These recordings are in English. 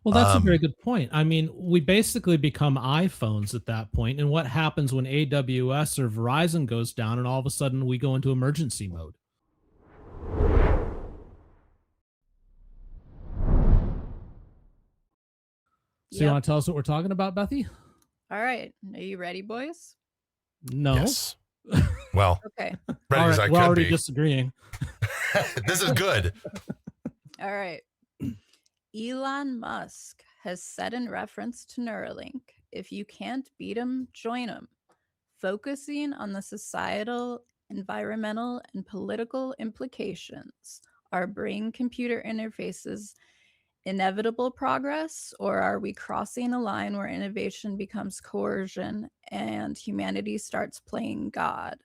Well, that's a very good point. I mean, we basically become iPhones at that point. And what happens when AWS or Verizon goes down and all of a sudden we go into emergency mode? So you Yep. want to tell us what we're talking about, Bethy? All right. Are you ready, boys? No. Yes. Well, Okay. ready All as right, I we're could already be. disagreeing. This is good. All right. Elon Musk has said in reference to Neuralink, if you can't beat him, join him, focusing on the societal, environmental, and political implications. Are brain computer interfaces inevitable progress, or are we crossing a line where innovation becomes coercion and humanity starts playing God?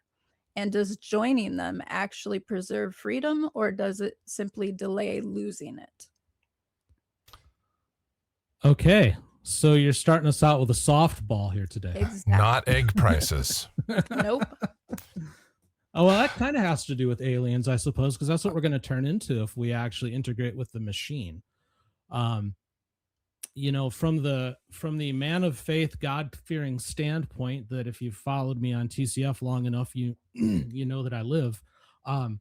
And does joining them actually preserve freedom, or does it simply delay losing it? Okay. So you're starting us out with a softball here today. Exactly. Not egg prices. Nope. Oh, well, that kind of has to do with aliens, I suppose, because that's what we're going to turn into if we actually integrate with the machine. From the man of faith, God-fearing standpoint, that if you've followed me on TCF long enough, you you know that I live. I'm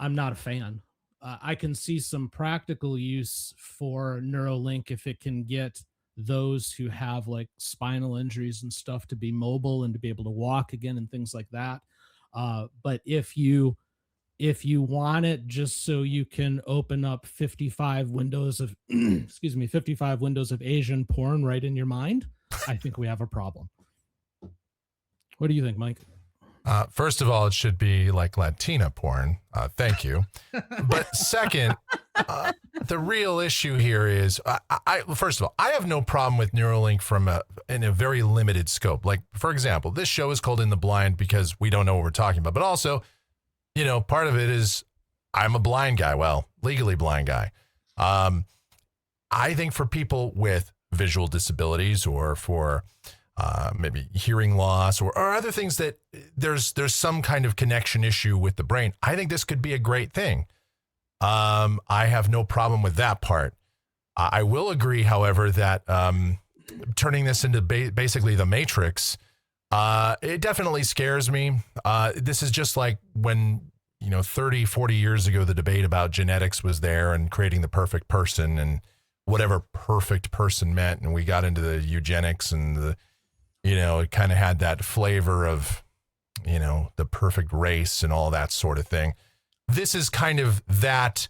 not a fan. I can see some practical use for Neuralink if it can get those who have like spinal injuries and stuff to be mobile and to be able to walk again and things like that. But if you want it just so you can open up 55 windows of 55 windows of Asian porn right in your mind, I think we have a problem. What do you think, Mike? First of all, it should be like Latina porn. Thank you. But second, the real issue here is, first of all, I have no problem with Neuralink in a very limited scope. Like, for example, this show is called In the Blind because we don't know what we're talking about. But also, part of it is I'm a blind guy. Well, legally blind guy. I think for people with visual disabilities or for maybe hearing loss or other things that there's some kind of connection issue with the brain, I think this could be a great thing. I have no problem with that part. I will agree, however, that turning this into basically the Matrix, it definitely scares me. This is just like when, 30, 40 years ago, the debate about genetics was there and creating the perfect person and whatever perfect person meant. And we got into the eugenics and it kind of had that flavor of, the perfect race and all that sort of thing. This is kind of that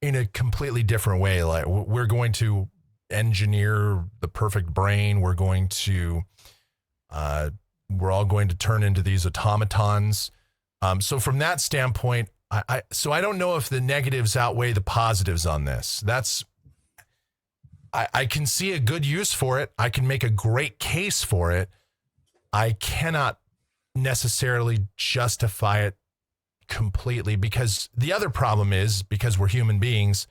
in a completely different way. Like, we're going to engineer the perfect brain. We're all going to turn into these automatons. So from that standpoint, I don't know if the negatives outweigh the positives on this. I can see a good use for it. I can make a great case for it. I cannot necessarily justify it completely, because the other problem is, because we're human beings,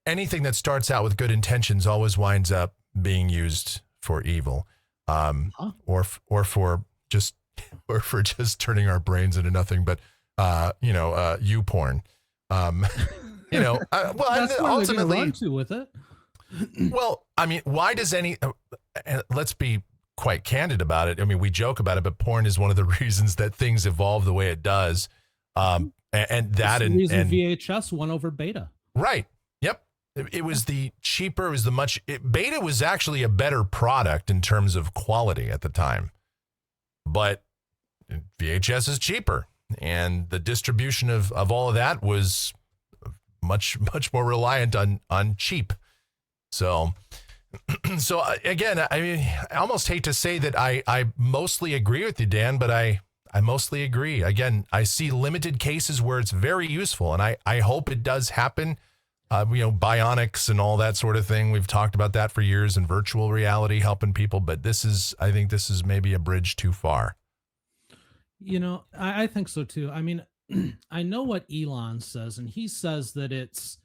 anything that starts out with good intentions always winds up being used for evil, or for just turning our brains into nothing but you porn. Well, That's where ultimately, run to with it. well, I mean, why does let's be quite candid about it. I mean, we joke about it, but porn is one of the reasons that things evolve the way it does. And that, the reason and VHS won over Beta. Right. Yep. It was the cheaper, it was Beta was actually a better product in terms of quality at the time, but VHS is cheaper, and the distribution of all of that was much more reliant on cheap. So again, I mean, I almost hate to say that I mostly agree with you, Dan, but I mostly agree. Again, I see limited cases where it's very useful, and I hope it does happen. Bionics and all that sort of thing. We've talked about that for years, and virtual reality helping people, but I think this is maybe a bridge too far. I think so too. I mean, I know what Elon says, and he says it's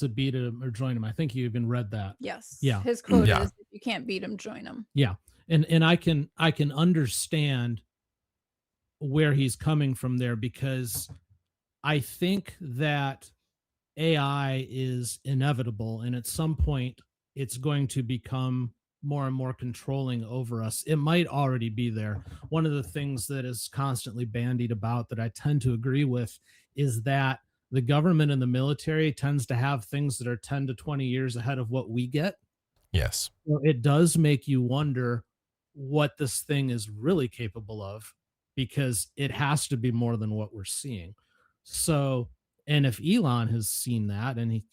a beat him or join him. I think you even read that. Yes. Yeah. His quote is, if you can't beat him, join him. Yeah. And I can understand where he's coming from there, because I think that AI is inevitable, and at some point it's going to become more and more controlling over us. It might already be there. One of the things that is constantly bandied about that I tend to agree with is that the government and the military tends to have things that are 10 to 20 years ahead of what we get. Yes. So it does make you wonder what this thing is really capable of, because it has to be more than what we're seeing. So, and if Elon has seen that, and he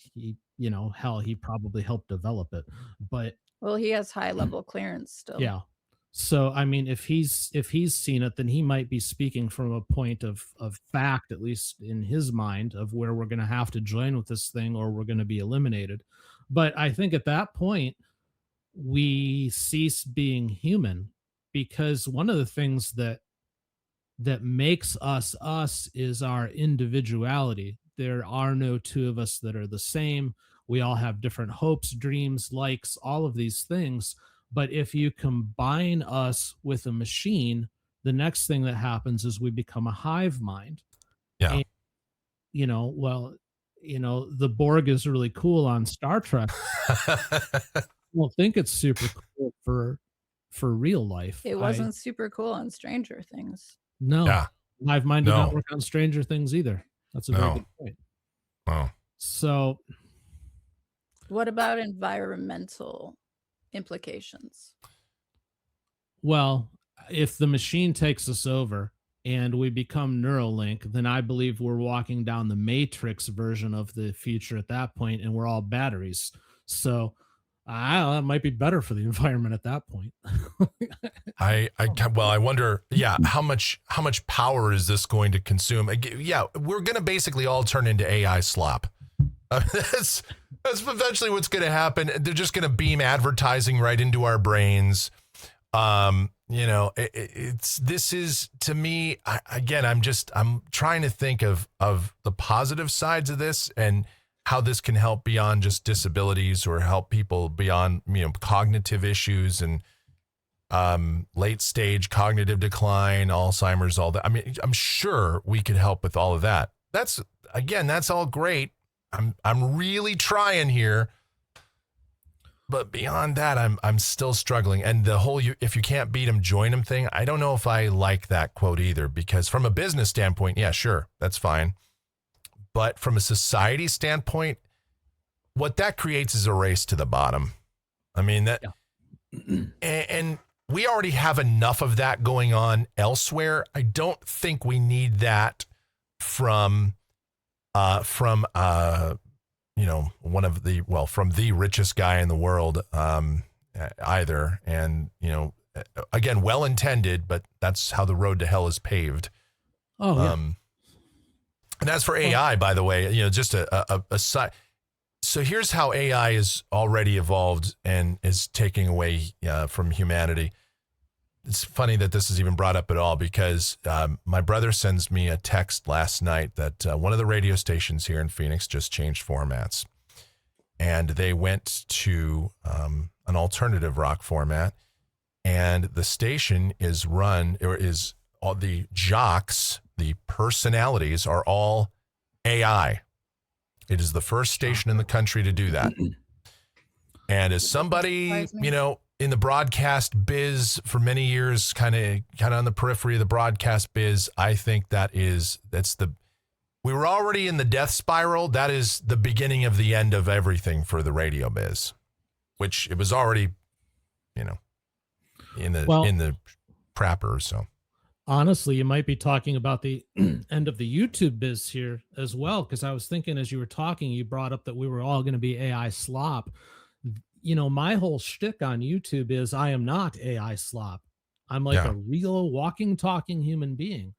hell, he probably helped develop it. But Well, he has high level clearance still. yeah. So I mean, if he's seen it, then he might be speaking from a point of fact, at least in his mind, of where we're going to have to join with this thing or we're going to be eliminated. But I think at that point we cease being human, because one of the things that makes us us is our individuality. There are no two of us that are the same. We all have different hopes, dreams, likes, all of these things. But if you combine us with a machine, the next thing that happens is we become a hive mind. Yeah. And, well, the Borg is really cool on Star Trek. I don't think it's super cool for real life. It wasn't super cool on Stranger Things. No, Yeah. Hive Mind did No. not work on Stranger Things either. That's a very No. good point. Oh. So, What about environmental implications? well, if the machine takes us over and we become Neuralink, then I believe we're walking down the Matrix version of the future at that point, and we're all batteries. So, that might be better for the environment at that point. I wonder, yeah, how much power is this going to consume? Yeah, we're going to basically all turn into AI slop. That's eventually what's going to happen. They're just going to beam advertising right into our brains. This is, to me, I'm trying to think of the positive sides of this and how this can help beyond just disabilities, or help people beyond, cognitive issues and late stage cognitive decline, Alzheimer's, all that. I mean, I'm sure we could help with all of that. That's all great. I'm really trying here. But beyond that, I'm still struggling. And the whole if you can't beat them, join them thing, I don't know if I like that quote either, because from a business standpoint, yeah, sure, that's fine. But from a society standpoint, what that creates is a race to the bottom. I mean, that, yeah. And we already have enough of that going on elsewhere. I don't think we need that from from the richest guy in the world, either. And, again, well intended, but that's how the road to hell is paved. Oh, yeah. And as for AI, by the way, just a side. So here's how AI is already evolved and is taking away from humanity. It's funny that this is even brought up at all, because my brother sends me a text last night that one of the radio stations here in Phoenix just changed formats, and they went to an alternative rock format, and the station is run, or is all the jocks, the personalities are all AI. It is the first station in the country to do that. And as somebody, in the broadcast biz for many years, kind of on the periphery of the broadcast biz, I think we were already in the death spiral. That is the beginning of the end of everything for the radio biz, which it was already, in the prapper. So honestly, you might be talking about the end of the YouTube biz here as well, because I was thinking as you were talking, you brought up that we were all going to be AI slop. My whole shtick on YouTube is I am not AI slop. I'm like a real walking, talking human being.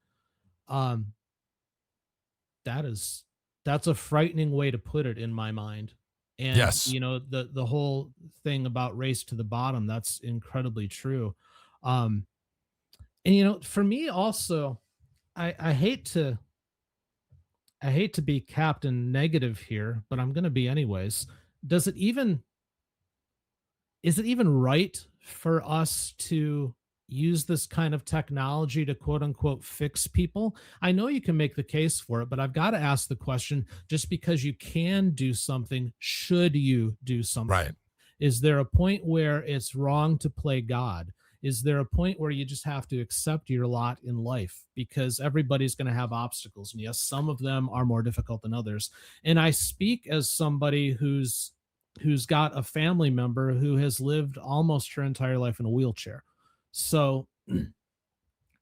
That's a frightening way to put it in my mind. And yes, the whole thing about race to the bottom, that's incredibly true. And for me also, I hate to be Captain Negative here, but I'm going to be anyways. Is it even right for us to use this kind of technology to quote unquote fix people. I know you can make the case for it, but I've got to ask the question, just because you can do something, should you do something? Right. Is there a point where it's wrong to play God? Is there a point where you just have to accept your lot in life? Because everybody's going to have obstacles. And yes, some of them are more difficult than others. And I speak as somebody who's got a family member who has lived almost her entire life in a wheelchair. So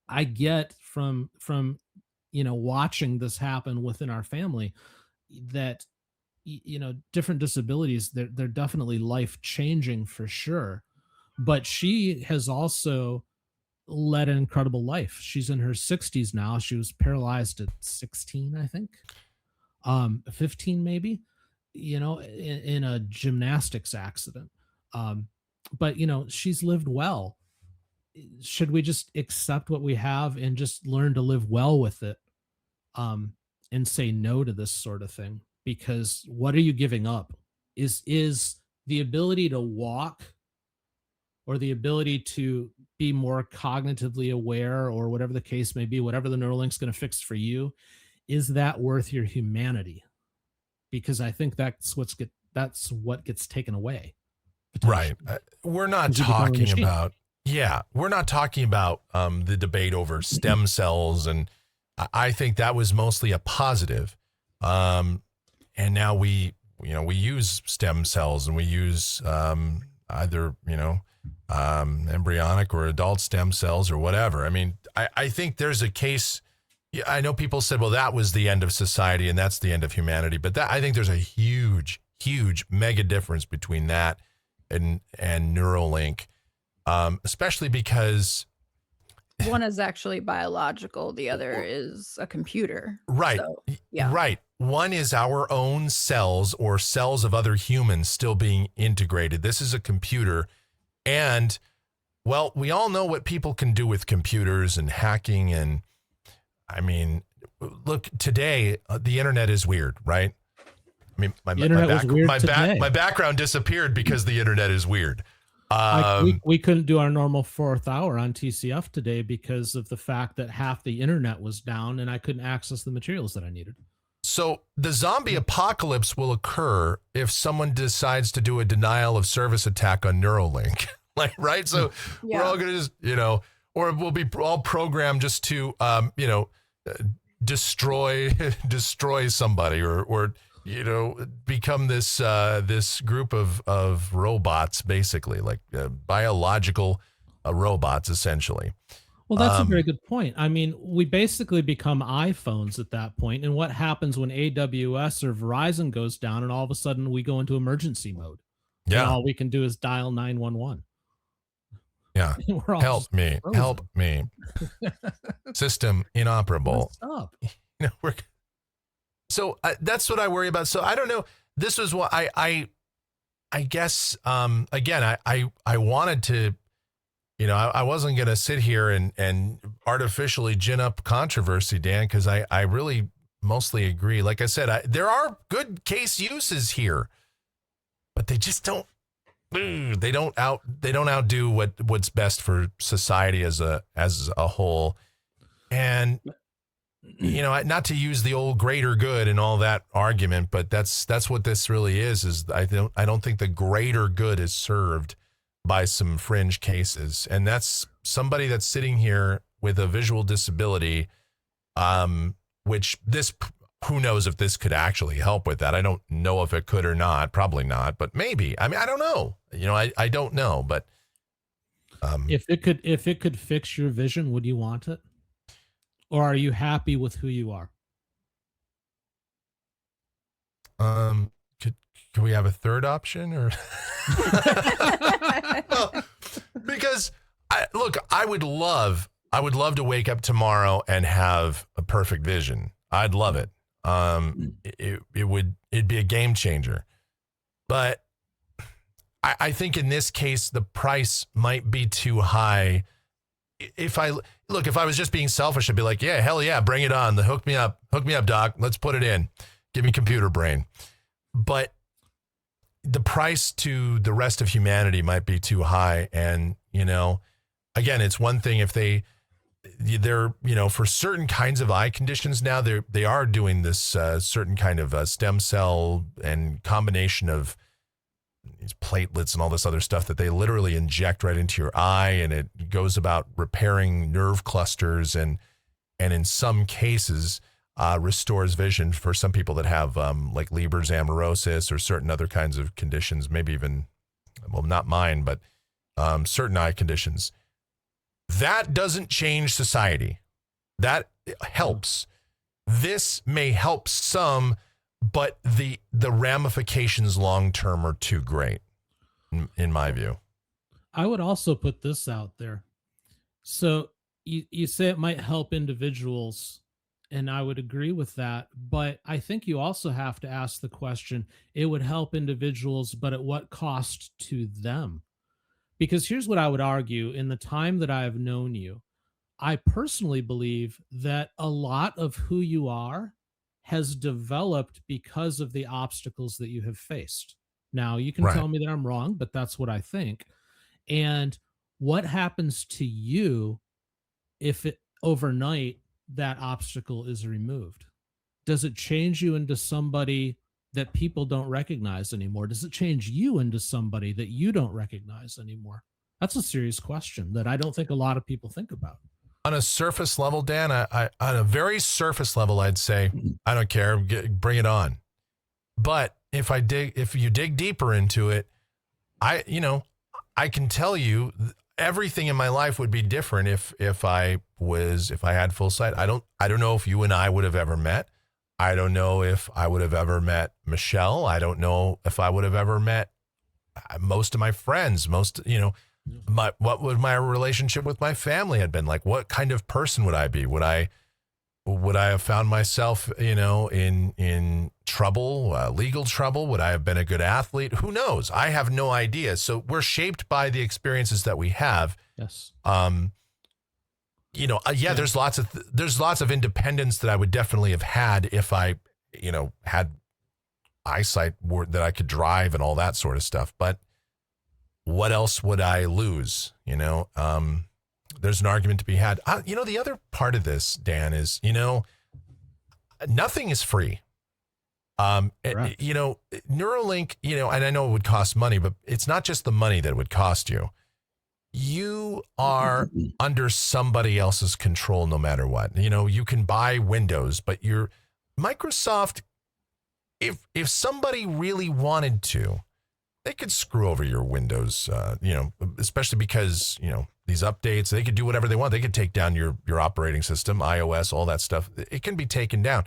I get from watching this happen within our family that different disabilities, they're definitely life changing for sure. But she has also led an incredible life. She's in her 60s now. She was paralyzed at 16, I think. 15 maybe, in a gymnastics accident. But she's lived well. Should we just accept what we have and just learn to live well with it, and say no to this sort of thing? Because what are you giving up? Is the ability to walk, or the ability to be more cognitively aware, or whatever the case may be, whatever the Neuralink's going to fix for you, is that worth your humanity? Because I think that's what gets taken away. Right. We're not talking about, we're not talking about the debate over stem cells. And I think that was mostly a positive. And now we use stem cells, and we use either, embryonic or adult stem cells or whatever. I mean, I think there's a case. I know people said, well, that was the end of society and that's the end of humanity. But I think there's a huge, huge mega difference between that and Neuralink, especially because one is actually biological, the other is a computer. Right. So, yeah. Right. One is our own cells or cells of other humans still being integrated. This is a computer. And, well, we all know what people can do with computers and hacking. And I mean, look, today, the internet is weird, right? I mean, my background disappeared because the internet is weird. We couldn't do our normal 4th hour on TCF today because of the fact that half the internet was down and I couldn't access the materials that I needed. So the zombie apocalypse will occur if someone decides to do a denial of service attack on Neuralink, right? So we're all going to just, or we'll be all programmed just to, destroy somebody or become this group of robots, basically, like biological robots, essentially. Well, that's a very good point. I mean, we basically become iPhones at that point. And what happens when AWS or Verizon goes down and all of a sudden we go into emergency mode? Yeah. And all we can do is dial 911. Yeah. Help me. System inoperable. Stop. So that's what I worry about. So I don't know. This was what I guess, again, I wanted to, I wasn't going to sit here and artificially gin up controversy, Dan, because I really mostly agree. Like I said, there are good case uses here, but they just don't. They don't outdo what's best for society as a whole. And not to use the old greater good and all that argument, but that's what this really is I don't think the greater good is served by some fringe cases. And that's somebody that's sitting here with a visual disability, which who knows if this could actually help with that. I don't know if it could or not, probably not, but maybe. I mean, I don't know. I don't know, but if it could fix your vision, would you want it? Or are you happy with who you are? Can we have a third option or? Well, because I would love to wake up tomorrow and have a perfect vision. I'd love it. It'd be a game changer, but I think in this case, the price might be too high. If I was just being selfish, I'd be like, yeah, hell yeah, bring it on. Hook me up, doc. Let's put it in. Give me computer brain. But the price to the rest of humanity might be too high. And, again, it's one thing if they're, for certain kinds of eye conditions now, they are doing this certain kind of stem cell and combination of these platelets and all this other stuff that they literally inject right into your eye, and it goes about repairing nerve clusters and in some cases restores vision for some people that have like Leber's amaurosis or certain other kinds of conditions, maybe even, well, not mine, but certain eye conditions. That doesn't change society. That helps. This may help some, but the ramifications long term are too great, in my view. I would also put this out there. So you say it might help individuals, and I would agree with that. But I think you also have to ask the question, it would help individuals, but at what cost to them? Because here's what I would argue: in the time that I have known you, I personally believe that a lot of who you are has developed because of the obstacles that you have faced. Now, you can Right. tell me that I'm wrong, but that's what I think. And what happens to you if overnight that obstacle is removed? Does it change you into somebody that people don't recognize anymore? Does it change you into somebody that you don't recognize anymore? That's a serious question that I don't think a lot of people think about. On a surface level, Dan, I on a very surface level, I'd say, I don't care, bring it on. But if you dig deeper into it, I can tell you everything in my life would be different if I had full sight. I don't know if you and I would have ever met. I don't know if I would have ever met Michelle. I don't know if I would have ever met most of my friends, what would my relationship with my family had been like? What kind of person would I be? Would I have found myself, in trouble, legal trouble? Would I have been a good athlete? Who knows? I have no idea. So we're shaped by the experiences that we have. Yes. There's lots of independence that I would definitely have had if I, had eyesight that I could drive and all that sort of stuff. But what else would I lose? There's an argument to be had. The other part of this, Dan, is, nothing is free. Neuralink, and I know it would cost money, but it's not just the money that it would cost you. You are under somebody else's control no matter what. You can buy Windows, but Microsoft, if somebody really wanted to, they could screw over your Windows, especially because, these updates, they could do whatever they want. They could take down your operating system, iOS, all that stuff. It can be taken down.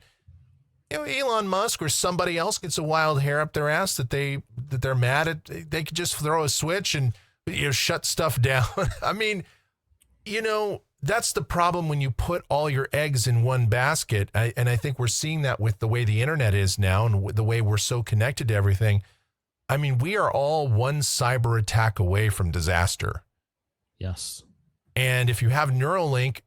Elon Musk or somebody else gets a wild hair up their ass that they're mad at. They could just throw a switch and shut stuff down. I mean, that's the problem when you put all your eggs in one basket. And I think we're seeing that with the way the internet is now and the way we're so connected to everything. I mean, we are all one cyber attack away from disaster. Yes. And if you have Neuralink,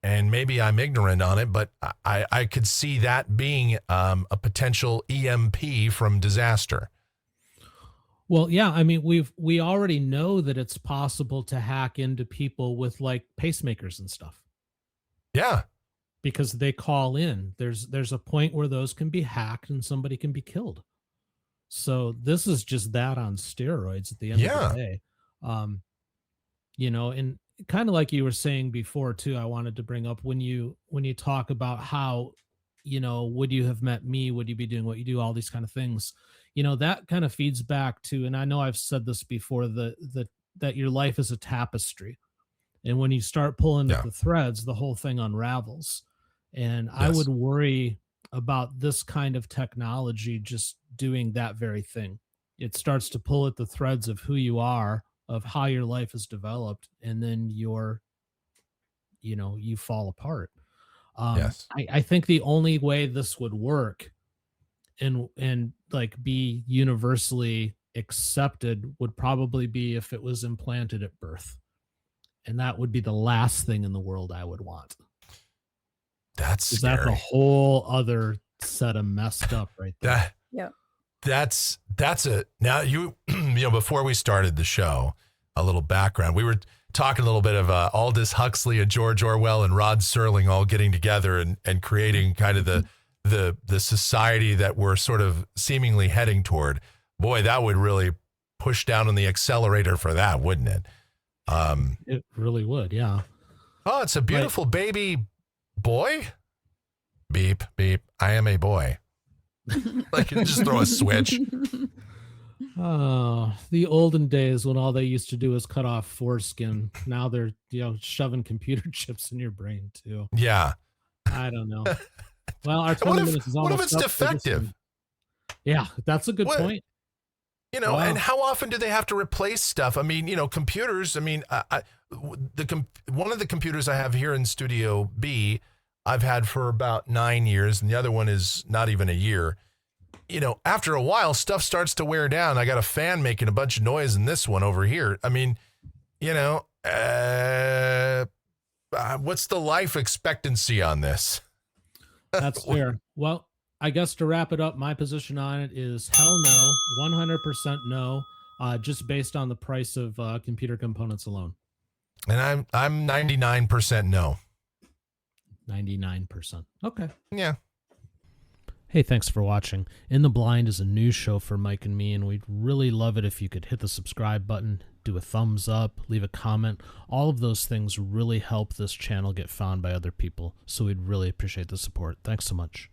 and maybe I'm ignorant on it, but I could see that being a potential EMP from disaster. Well, yeah, I mean, we already know that it's possible to hack into people with like pacemakers and stuff. Yeah. Because they call in. There's a point where those can be hacked and somebody can be killed. So this is just that on steroids at the end of the day. And kind of like you were saying before too, I wanted to bring up when you talk about how, would you have met me? Would you be doing what you do? All these kind of things, that kind of feeds back to, and I know I've said this before, that your life is a tapestry. And when you start pulling at the threads, the whole thing unravels. And I would worry about this kind of technology just doing that very thing. It starts to pull at the threads of who you are, of how your life is developed, and then you fall apart. I think the only way this would work and like be universally accepted would probably be if it was implanted at birth. And that would be the last thing in the world I would want. That's scary. That's a whole other set of messed up right there. Now you before we started the show, a little background. We were talking a little bit of Aldous Huxley and George Orwell and Rod Serling all getting together and creating kind of the society that we're sort of seemingly heading toward. Boy, that would really push down on the accelerator for that, wouldn't it? It really would, yeah. Oh, it's a beautiful baby boy. Beep, beep. I am a boy. Like, you just throw a switch. Oh, the olden days when all they used to do was cut off foreskin. Now they're, shoving computer chips in your brain too. Yeah. I don't know. Well, our 20 What if, minutes is what almost if it's up for this defective? one. Yeah, that's a good point. Wow. And how often do they have to replace stuff? I mean, computers, I mean, one of the computers I have here in Studio B, I've had for about 9 years, and the other one is not even a year. After a while, stuff starts to wear down. I got a fan making a bunch of noise in this one over here. I mean, what's the life expectancy on this? That's fair. Well, I guess to wrap it up, my position on it is hell no, 100% no, just based on the price of computer components alone. And I'm 99% no. 99%. Okay. Yeah. Hey, thanks for watching. In the Blind is a news show for Mike and me, and we'd really love it if you could hit the subscribe button, do a thumbs up, leave a comment. All of those things really help this channel get found by other people, so we'd really appreciate the support. Thanks so much.